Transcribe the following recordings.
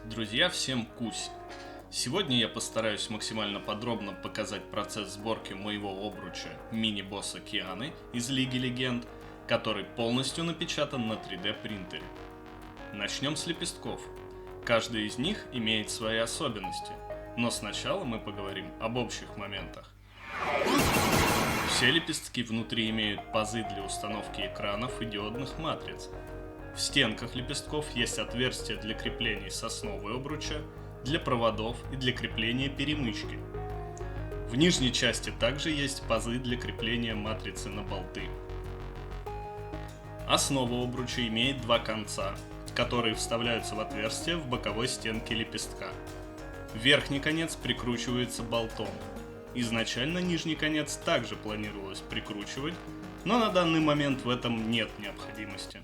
Друзья, всем кусь! Сегодня я постараюсь максимально подробно показать процесс сборки моего обруча мини-босса Кианы из Лиги Легенд, который полностью напечатан на 3D принтере. Начнем с лепестков. Каждый из них имеет свои особенности, но сначала мы поговорим об общих моментах. Все лепестки внутри имеют пазы для установки экранов и диодных матриц. В стенках лепестков есть отверстия для креплений соснового обруча, для проводов и для крепления перемычки. В нижней части также есть пазы для крепления матрицы на болты. Основа обруча имеет два конца, которые вставляются в отверстие в боковой стенке лепестка. Верхний конец прикручивается болтом. Изначально нижний конец также планировалось прикручивать, но на данный момент в этом нет необходимости.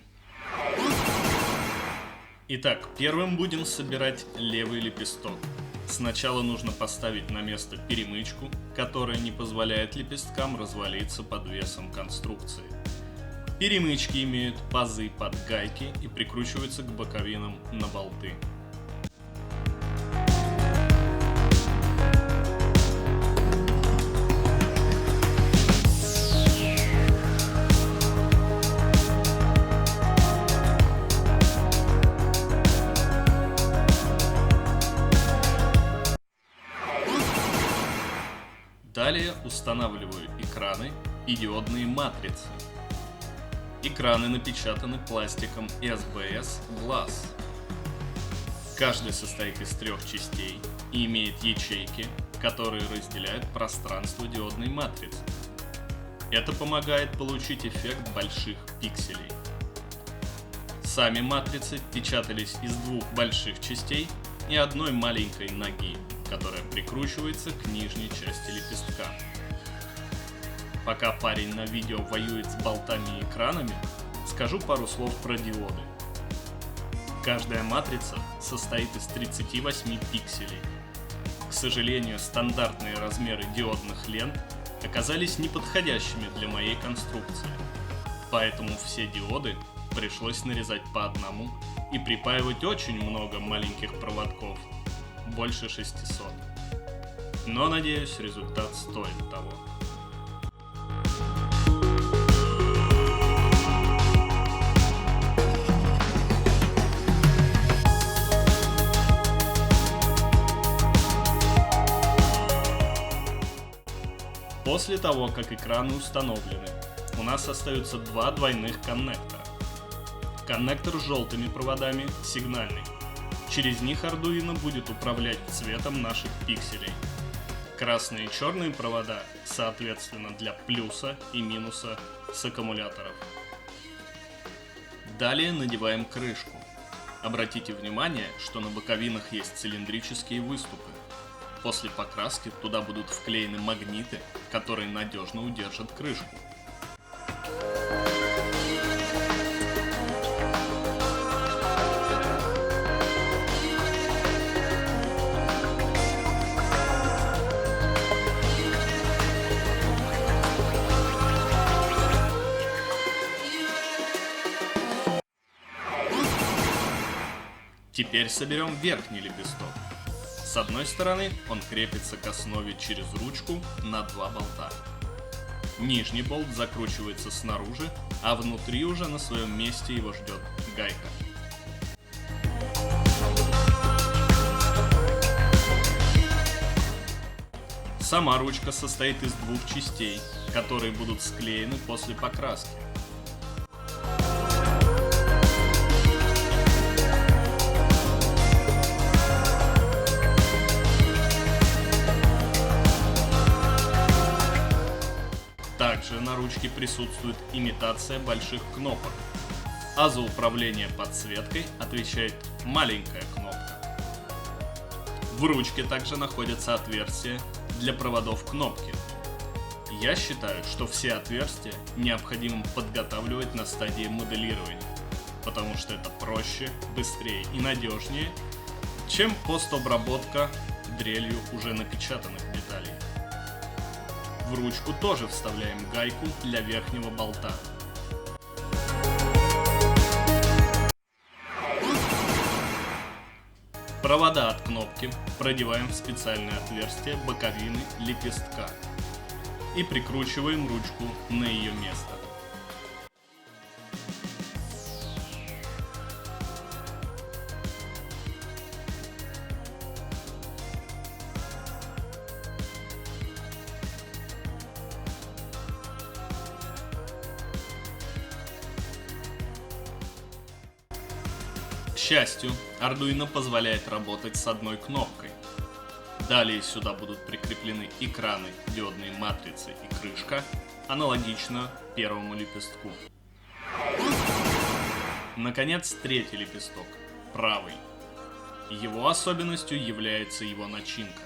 Итак, первым будем собирать левый лепесток. Сначала нужно поставить на место перемычку, которая не позволяет лепесткам развалиться под весом конструкции. Перемычки имеют пазы под гайки и прикручиваются к боковинам на болты. Далее устанавливаю экраны и диодные матрицы. Экраны напечатаны пластиком SBS Glass. Каждый состоит из трех частей и имеет ячейки, которые разделяют пространство диодной матрицы. Это помогает получить эффект больших пикселей. Сами матрицы печатались из двух больших частей и одной маленькой ноги, которая прикручивается к нижней части лепестка. Пока парень на видео воюет с болтами и экранами, скажу пару слов про диоды. Каждая матрица состоит из 38 пикселей. К сожалению, стандартные размеры диодных лент оказались неподходящими для моей конструкции, поэтому все диоды пришлось нарезать по одному и припаивать очень много маленьких проводков, больше 600. Но надеюсь, результат стоит того. После того, как экраны установлены, у нас остаются два двойных коннектора. Коннектор с желтыми проводами – сигнальный. Через них Arduino будет управлять цветом наших пикселей. Красные и черные провода, соответственно, для плюса и минуса с аккумуляторов. Далее надеваем крышку. Обратите внимание, что на боковинах есть цилиндрические выступы. После покраски туда будут вклеены магниты, которые надежно удержат крышку. Теперь соберем верхний лепесток. С одной стороны он крепится к основе через ручку на два болта. Нижний болт закручивается снаружи, а внутри уже на своем месте его ждет гайка. Сама ручка состоит из двух частей, которые будут склеены после покраски. Также на ручке присутствует имитация больших кнопок, а за управление подсветкой отвечает маленькая кнопка. В ручке также находятся отверстия для проводов кнопки. Я считаю, что все отверстия необходимо подготавливать на стадии моделирования, потому что это проще, быстрее и надежнее, чем постобработка дрелью уже напечатанных деталей. В ручку тоже вставляем гайку для верхнего болта. Провода от кнопки продеваем в специальное отверстие боковины лепестка и прикручиваем ручку на ее место. К счастью, Arduino позволяет работать с одной кнопкой. Далее сюда будут прикреплены экраны, диодные матрицы и крышка, аналогично первому лепестку. Наконец, третий лепесток, правый. Его особенностью является его начинка.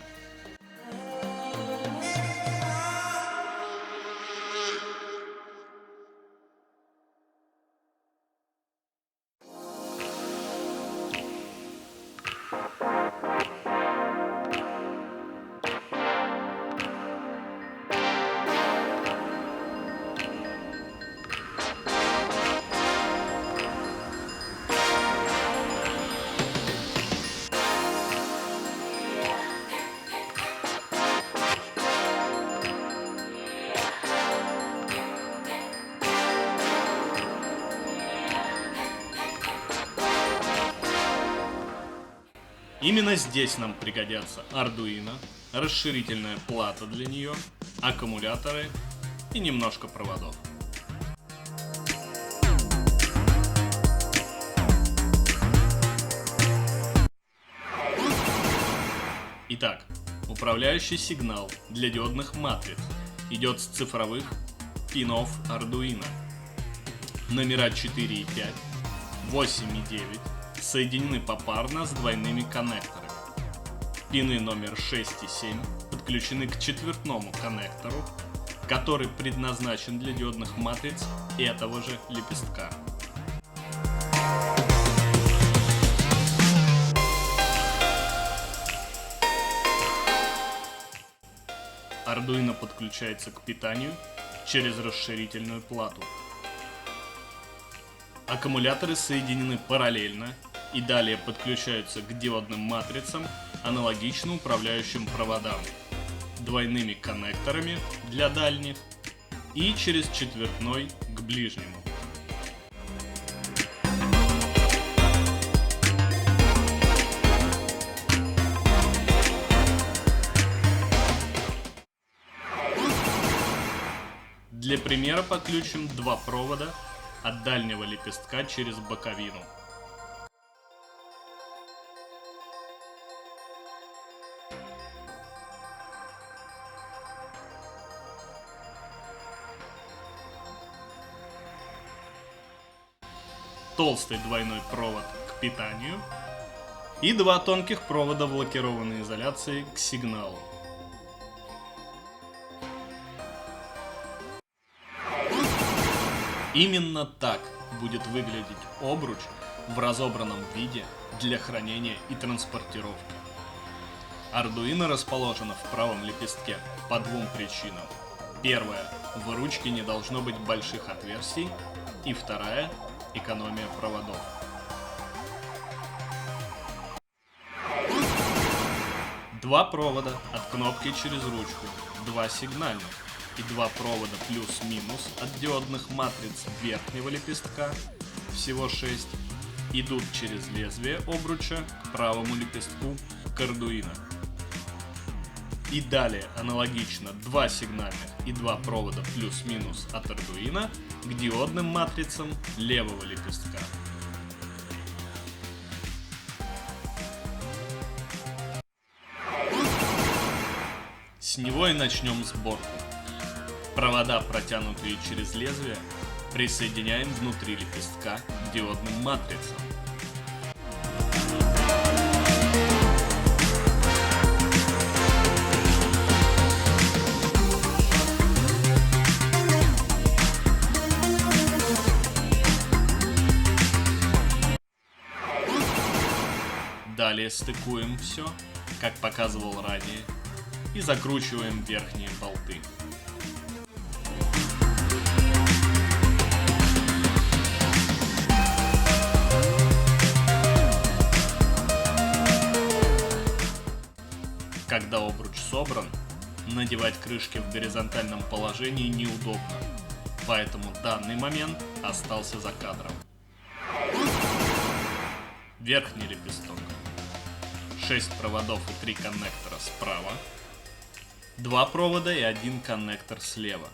Именно здесь нам пригодятся Arduino, расширительная плата для нее, аккумуляторы и немножко проводов. Итак, управляющий сигнал для диодных матриц идет с цифровых пинов Arduino. Номера 4 и 5, 8 и 9 соединены попарно с двойными коннекторами. Пины номер 6 и 7 подключены к четвертному коннектору, который предназначен для диодных матриц этого же лепестка. Arduino подключается к питанию через расширительную плату. Аккумуляторы соединены параллельно и далее подключаются к диодным матрицам, аналогично управляющим проводам, двойными коннекторами для дальних и через четвертной к ближнему. Для примера подключим два провода от дальнего лепестка через боковину. Толстый двойной провод к питанию и два тонких провода в лакированной изоляции к сигналу. Именно так будет выглядеть обруч в разобранном виде для хранения и транспортировки. Arduino расположено в правом лепестке по двум причинам. Первая – в ручке не должно быть больших отверстий, и вторая – экономия проводов. Два провода от кнопки через ручку, два сигнальных и два провода плюс-минус от диодных матриц верхнего лепестка, всего 6, идут через лезвие обруча к правому лепестку к Arduino. И далее аналогично два сигнальных и два провода плюс-минус от Arduino к диодным матрицам левого лепестка. С него и начнем сборку. Провода, протянутые через лезвие, присоединяем внутри лепестка к диодным матрицам. Далее стыкуем все, как показывал ранее, и закручиваем верхние болты. Когда обруч собран, надевать крышки в горизонтальном положении неудобно, поэтому данный момент остался за кадром. Верхний лепесток. 6 проводов и 3 коннектора справа, 2 провода и 1 коннектор слева.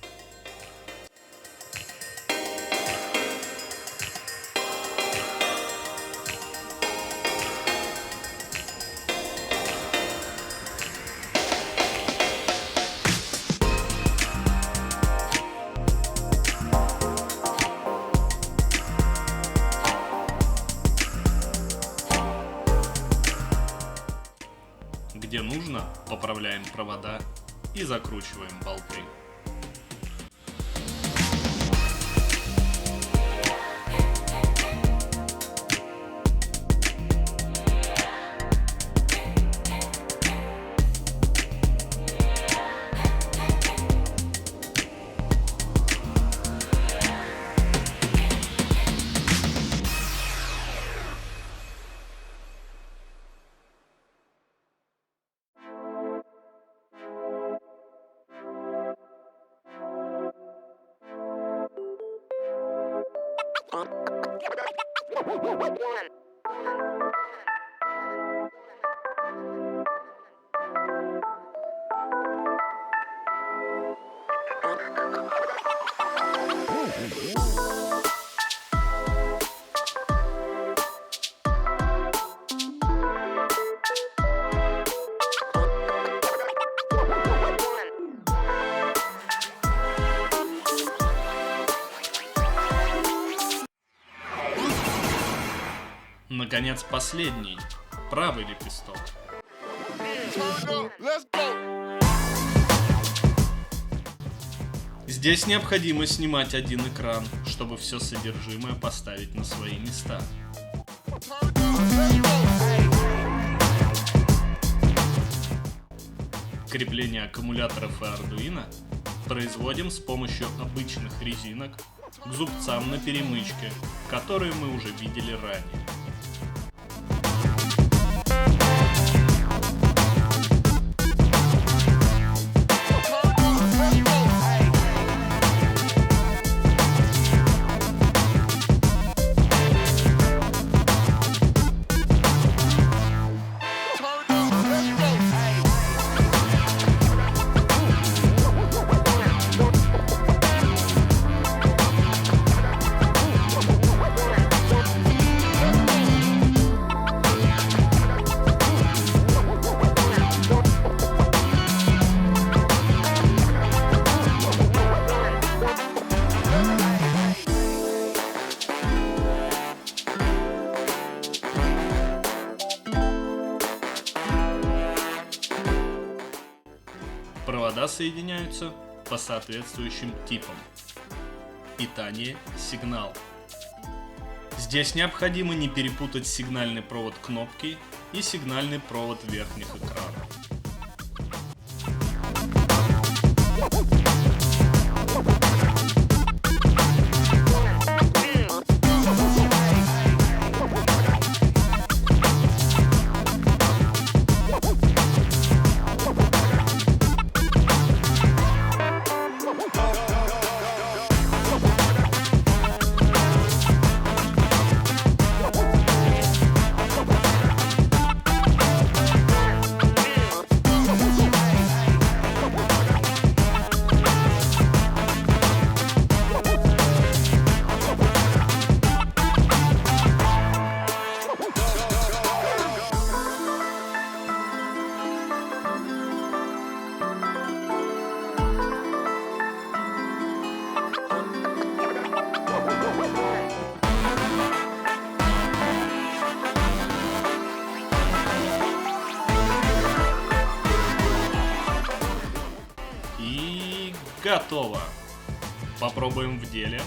Где нужно, поправляем провода и закручиваем болты. Наконец, последний, правый лепесток. Здесь необходимо снимать один экран, чтобы все содержимое поставить на свои места. Крепление аккумуляторов и Arduino производим с помощью обычных резинок к зубцам на перемычке, которые мы уже видели ранее. Провода соединяются по соответствующим типам. Питание, сигнал. Здесь необходимо не перепутать сигнальный провод кнопки и сигнальный провод верхних экранов. Готово. Попробуем в деле.